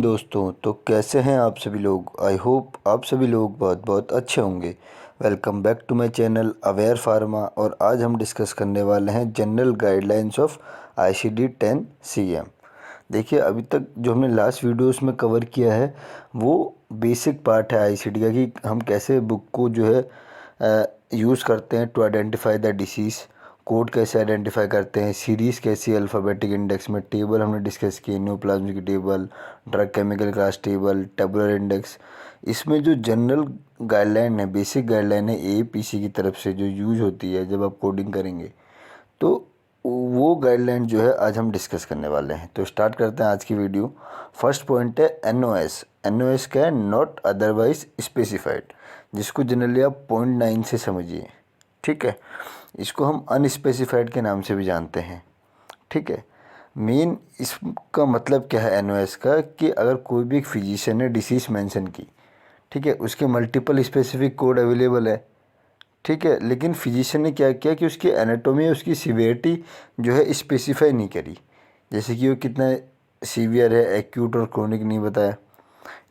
दोस्तों, तो कैसे हैं आप सभी लोग। आई होप आप सभी लोग बहुत बहुत अच्छे होंगे। Welcome back to my channel aware pharma. और आज हम डिस्कस करने वाले हैं general guidelines of ICD 10 CM. देखिए, अभी तक जो हमने लास्ट वीडियोस में कवर किया है वो बेसिक पार्ट है आईसीडी का, कि हम कैसे बुक को जो है यूज़ करते हैं to identify the disease, code कैसे आइडेंटिफाई करते हैं, सीरीज़ कैसी, अल्फ़ाबेटिक इंडेक्स में टेबल हमने डिस्कस किए, neoplasmic table, drug chemical class table, tabular index. इसमें जो जनरल गाइडलाइन है, बेसिक गाइडलाइन है एपीसी की तरफ से जो यूज होती है जब आप कोडिंग करेंगे, तो वो गाइडलाइन जो है आज हम डिस्कस करने वाले हैं। तो स्टार्ट करते हैं आज की वीडियो। फर्स्ट पॉइंट है एनओएस। एनओएस क्या है? नॉट अदरवाइज स्पेसिफाइड, जिसको जनरली आप पॉइंट 9 से समझिए। ठीक है, इसको हम अनस्पेसिफाइड के नाम से भी जानते हैं। ठीक है, मेन इसका मतलब क्या है एनओएस का, कि अगर कोई भी एक फिजिशियन ने डिसीज़ मेंशन की, ठीक है, उसके मल्टीपल स्पेसिफिक कोड अवेलेबल है। ठीक है, लेकिन फिजिशियन ने क्या किया कि उसकी एनाटॉमी, उसकी सीवियरिटी जो है स्पेसिफाई नहीं करी। जैसे कि वो कितना सीवियर है, एक्यूट और क्रोनिक नहीं बताया,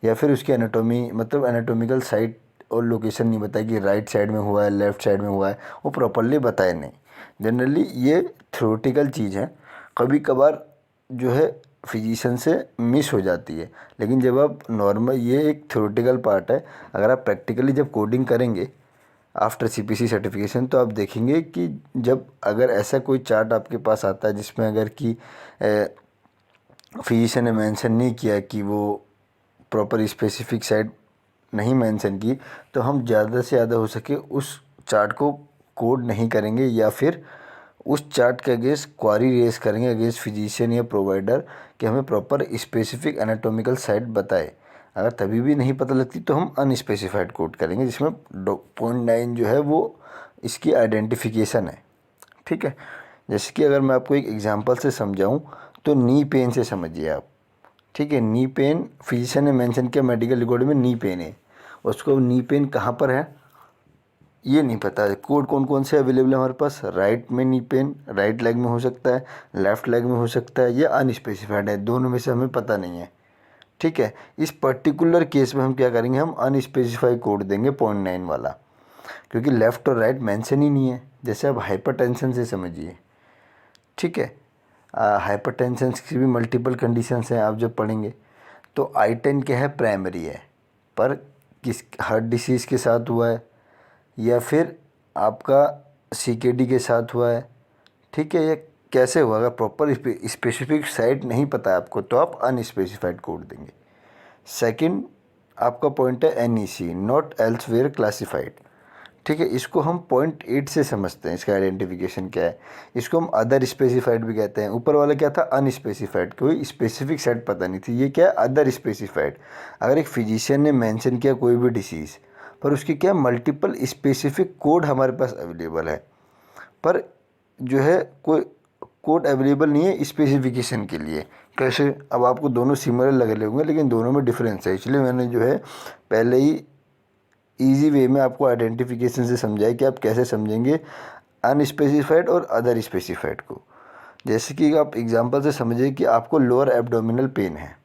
या फिर उसकी एनाटॉमी मतलब एनाटॉमिकल साइट और लोकेशन नहीं बताया कि राइट साइड में हुआ है, लेफ़्ट साइड में हुआ है, वो प्रॉपरली बताए नहीं। जनरली ये थ्योरेटिकल चीज़ है, कभी कभार जो है फिजिशियन से मिस हो जाती है। लेकिन जब आप नॉर्मल, ये एक थ्योरेटिकल पार्ट है, अगर आप प्रैक्टिकली जब कोडिंग करेंगे आफ्टर सीपीसी सर्टिफिकेशन, तो आप देखेंगे कि जब अगर ऐसा कोई चार्ट आपके पास आता है जिसमें अगर कि फिजिशियन ने मेंशन नहीं किया कि वो प्रॉपर स्पेसिफिक साइट नहीं मेंशन की, तो हम ज़्यादा से ज़्यादा हो सके उस चार्ट को कोड नहीं करेंगे, या फिर उस चार्ट के अगेंस्ट क्वारी रेस करेंगे अगेंस्ट फिजिशियन या प्रोवाइडर कि हमें प्रॉपर स्पेसिफिक एनाटॉमिकल साइट बताए। अगर तभी भी नहीं पता लगती तो हम अनस्पेसिफाइड कोड करेंगे, जिसमें पॉइंट 9 जो है वो इसकी आइडेंटिफिकेशन है। ठीक है, जैसे कि अगर मैं आपको एक एग्जांपल से समझाऊं, तो नी पेन से समझिए आप। ठीक है, नी पेन फिजिशियन ने मेंशन किया मेडिकल रिकॉर्ड में नी पेन है, उसको नी पेन कहाँ पर है ये नहीं पता है। कोड कौन कौन से अवेलेबल है हमारे पास? राइट में नी पेन, राइट लेग में हो सकता है, लेफ्ट लेग में हो सकता है, या अनस्पेसिफाइड है, दोनों में से हमें पता नहीं है। ठीक है, इस पर्टिकुलर केस में हम क्या करेंगे, हम अनस्पेसिफाइड कोड देंगे पॉइंट 9 वाला, क्योंकि लेफ़्ट और राइट मेंशन ही नहीं है। जैसे आप हाइपरटेंशन से समझिए। ठीक है, हाइपरटेंशन की भी मल्टीपल कंडीशंस हैं, आप जब पढ़ेंगे तो आई 10 क्या है? प्राइमरी है, पर किस हार्ट डिसीज़ के साथ हुआ है, या फिर आपका सीकेडी के साथ हुआ है। ठीक है, ये कैसे हुआ? अगर प्रॉपर स्पेसिफिक साइट नहीं पता है आपको, तो आप अनस्पेसिफाइड कोड देंगे। सेकंड आपका पॉइंट है एनईसी, नॉट एल्सवेयर क्लासिफाइड। ठीक है, इसको हम पॉइंट 8 से समझते हैं। इसका आइडेंटिफिकेशन क्या है? इसको हम अदर स्पेसिफाइड भी कहते हैं। ऊपर वाला क्या था? अनस्पेसिफाइड, कोई स्पेसिफिक साइट पता नहीं थी। ये क्या है? Other specified. अगर एक फिजिशियन ने मेंशन किया कोई भी डिसीज़, पर उसकी क्या मल्टीपल स्पेसिफिक कोड हमारे पास अवेलेबल है, पर जो है कोई कोड अवेलेबल नहीं है स्पेसिफिकेशन के लिए। कैसे? अब आपको दोनों सिमिलर लग रहे होंगे, लेकिन दोनों में डिफरेंस है, इसलिए मैंने जो है पहले ही इजी वे में आपको आइडेंटिफिकेशन से समझाया कि आप कैसे समझेंगे अनस्पेसिफाइड और अदर स्पेसिफाइड को। जैसे कि आप एग्जांपल से समझिए कि आपको लोअर एब्डोमिनल पेन है।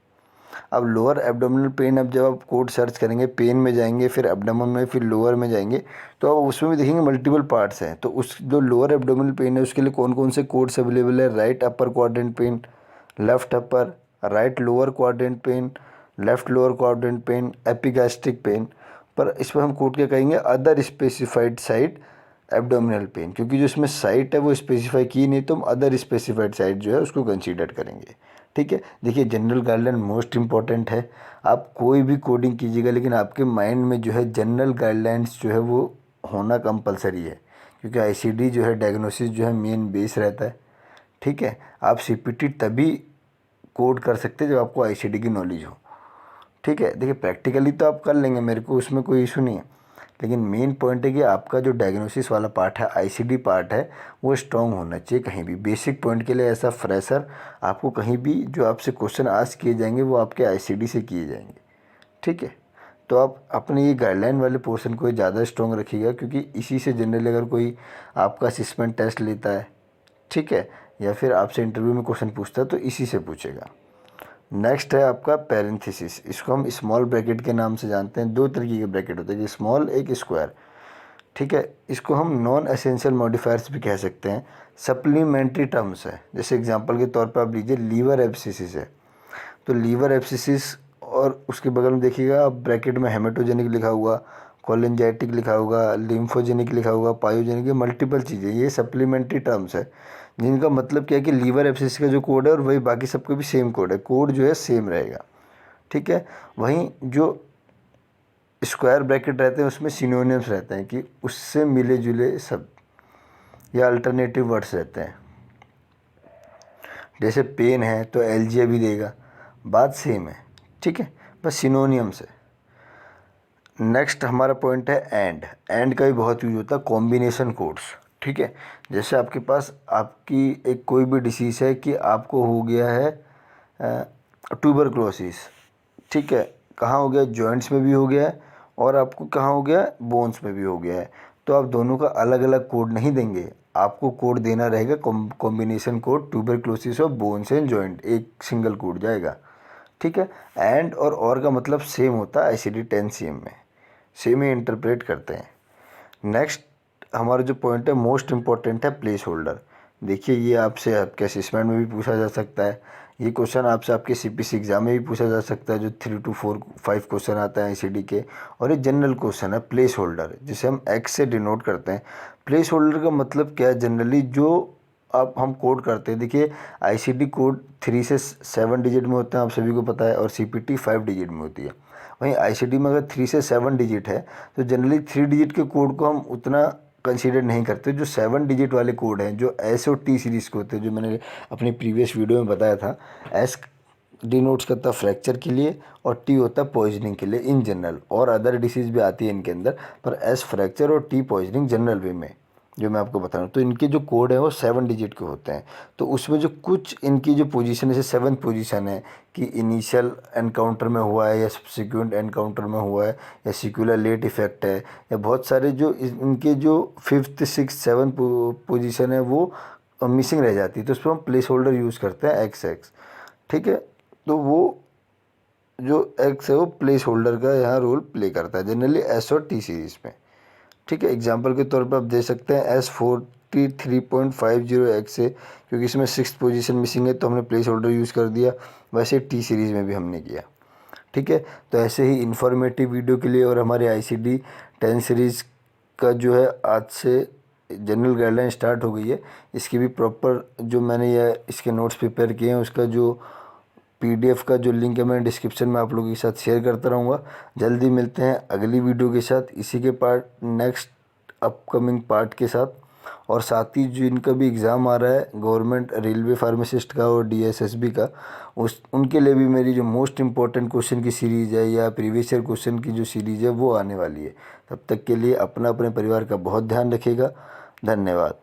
अब लोअर एब्डोमिनल पेन, अब जब आप कोड सर्च करेंगे, पेन में जाएंगे, फिर एब्डोमेन में, फिर लोअर में जाएंगे, तो आप उसमें भी देखेंगे मल्टीपल पार्ट्स हैं। तो उस जो लोअर एब्डोमिनल पेन है उसके लिए कौन कौन से कोड्स अवेलेबल है? Right upper quadrant pen, left upper, right lower quadrant pen, left lower quadrant pen, epigastric pain. पर इस पर हम कोड क्या कहेंगे? Other specified site abdominal pain, क्योंकि जो इसमें साइट है वो स्पेसिफाई की नहीं, तो हम अदर स्पेसिफाइड साइट जो है उसको कंसीडर करेंगे। ठीक है, देखिए जनरल गाइडलाइन मोस्ट इंपॉर्टेंट है। आप कोई भी कोडिंग कीजिएगा, लेकिन आपके माइंड में जो है जनरल गाइडलाइंस जो है वो होना कंपलसरी है, क्योंकि आईसीडी जो है डायग्नोसिस जो है मेन बेस रहता है। ठीक है, आप सीपीटी तभी कोड कर सकते हैं जब आपको आईसीडी की नॉलेज हो। ठीक है, देखिए प्रैक्टिकली तो आप कर लेंगे, मेरे को उसमें कोई इशू नहीं है, लेकिन मेन पॉइंट है कि आपका जो डायग्नोसिस वाला पार्ट है, आईसीडी पार्ट है, वो स्ट्रॉन्ग होना चाहिए। कहीं भी बेसिक पॉइंट के लिए ऐसा फ्रेशर आपको कहीं भी जो आपसे क्वेश्चन आस्क किए जाएंगे वो आपके आईसीडी से किए जाएंगे। ठीक है, तो आप अपने ये गाइडलाइन वाले पोर्शन को ज़्यादा स्ट्रॉन्ग रखिएगा, क्योंकि इसी से जनरली अगर कोई आपका असिस्मेंट टेस्ट लेता है, ठीक है, या फिर आपसे इंटरव्यू में क्वेश्चन पूछता है, तो इसी से पूछेगा। नेक्स्ट है आपका पैरेंथेसिस, इसको हम स्मॉल ब्रैकेट के नाम से जानते हैं। दो तरीके के ब्रैकेट होते हैं, एक स्मॉल एक स्क्वायर, ठीक है। इसको हम नॉन एसेंशियल मॉडिफायर्स भी कह सकते हैं, सप्लीमेंट्री टर्म्स है। जैसे एग्जांपल के तौर पर आप लीजिए लीवर एब्सिसिस है, तो लीवर एब्सिसिस और उसके बगल में देखिएगा आप ब्रैकेट में हेमेटोजेनिक लिखा हुआ, कोलिंजाइटिक लिखा होगा, लिम्फोजेनिक लिखा होगा, पायोजेनिक, ये मल्टीपल चीज़ें, ये सप्लीमेंट्री टर्म्स है जिनका मतलब क्या है कि लीवर एब्सिसिस का जो कोड है और वही बाकी सबका भी सेम कोड है, कोड जो है सेम रहेगा, ठीक है। वहीं जो स्क्वायर ब्रैकेट रहते हैं उसमें सिनोनिम्स रहते हैं कि उससे मिले जुले शब्द या अल्टरनेटिव वर्ड्स रहते हैं। जैसे पेन है तो एल्जिया भी देगा, बात सेम है, ठीक है, बस सिनोनियम्स है। नेक्स्ट हमारा पॉइंट है एंड का भी बहुत यूज होता है, कॉम्बिनेशन कोड्स, ठीक है। जैसे आपके पास आपकी एक कोई भी डिसीज़ है कि आपको हो गया है ट्यूबरक्लोसिस, ठीक है, कहाँ हो गया, जॉइंट्स में भी हो गया है और आपको कहाँ हो गया, बोन्स में भी हो गया है। तो आप दोनों का अलग अलग कोड नहीं देंगे, आपको कोड देना रहेगा कॉम्बिनेशन कोड, ट्यूबरक्लोसिस और बोन्स एंड जॉइंट, एक सिंगल कोड जाएगा, ठीक है। एंड और का मतलब सेम होता है ICD-10 CM में, सेम ही इंटरप्रेट करते हैं। नेक्स्ट हमारा जो पॉइंट है मोस्ट इम्पॉर्टेंट है प्लेस होल्डर। देखिए ये आपसे आपके असेसमेंट में भी पूछा जा सकता है, ये क्वेश्चन आपसे आपके CPC एग्ज़ाम में भी पूछा जा सकता है, जो 3 to 5 क्वेश्चन आता है ICD के, और ये जनरल क्वेश्चन है प्लेस होल्डर, जिसे हम X से डिनोट करते हैं। प्लेस होल्डर का मतलब क्या है, जनरली जो अब हम कोड करते हैं, देखिए ICD कोड 3 से 7 डिजिट में होते हैं, आप सभी को पता है, और CPT 5 डिजिट में होती है। वहीं ICD में अगर 3 से 7 डिजिट है तो जनरली 3 डिजिट के कोड को हम उतना कंसीडर नहीं करते। जो 7 डिजिट वाले कोड हैं, जो S और T सीरीज़ के होते हैं, जो मैंने अपनी प्रीवियस वीडियो में बताया था, S डिनोट्स करता है फ्रैक्चर के लिए और T होता है पॉइजनिंग के लिए इन जनरल, और अदर डिसीज़ भी आती है इनके अंदर, पर S फ्रैक्चर और T पॉइजनिंग जनरल वे में जो मैं आपको बता रहा हूँ। तो इनके जो कोड है वो 7 डिजिट के होते हैं। तो उसमें जो कुछ इनकी जो पोजीशन है, जैसे 7th पोजीशन है कि इनिशियल एनकाउंटर में हुआ है या सब्सिक्वेंट एनकाउंटर में हुआ है या सिक्युलर लेट इफेक्ट है, या बहुत सारे जो इनके जो 5th 6th 7th पोजीशन है वो मिसिंग रह जाती है, तो उस पर हम प्लेस होल्डर यूज़ करते हैं XX, ठीक है। तो वो जो X है वो प्लेस होल्डर का यहाँ रोल प्ले करता है जनरली S और T सीरीज़ में, ठीक है। एग्जाम्पल के तौर पर आप दे सकते हैं S43.50X है, क्योंकि इसमें 6th पोजीशन मिसिंग है तो हमने प्लेस होल्डर यूज़ कर दिया, वैसे T सीरीज़ में भी हमने किया, ठीक है। तो ऐसे ही इन्फॉर्मेटिव वीडियो के लिए और हमारे ICD-10 सीरीज़ का जो है आज से जनरल गाइडलाइन स्टार्ट हो गई है, इसकी भी प्रॉपर जो मैंने यह इसके नोट्स प्रिपेयर किए हैं उसका जो PDF का जो लिंक है मैं डिस्क्रिप्शन में आप लोगों के साथ शेयर करता रहूँगा। जल्दी मिलते हैं अगली वीडियो के साथ, इसी के पार्ट नेक्स्ट अपकमिंग पार्ट के साथ, और साथ ही जो इनका भी एग्ज़ाम आ रहा है गवर्नमेंट रेलवे फार्मासिस्ट का और DSSB का, उनके लिए भी मेरी जो मोस्ट इम्पॉर्टेंट क्वेश्चन की सीरीज़ है या प्रीवियस ईयर क्वेश्चन की जो सीरीज़ है वो आने वाली है। तब तक के लिए अपना अपने परिवार का बहुत ध्यान रखिएगा। धन्यवाद।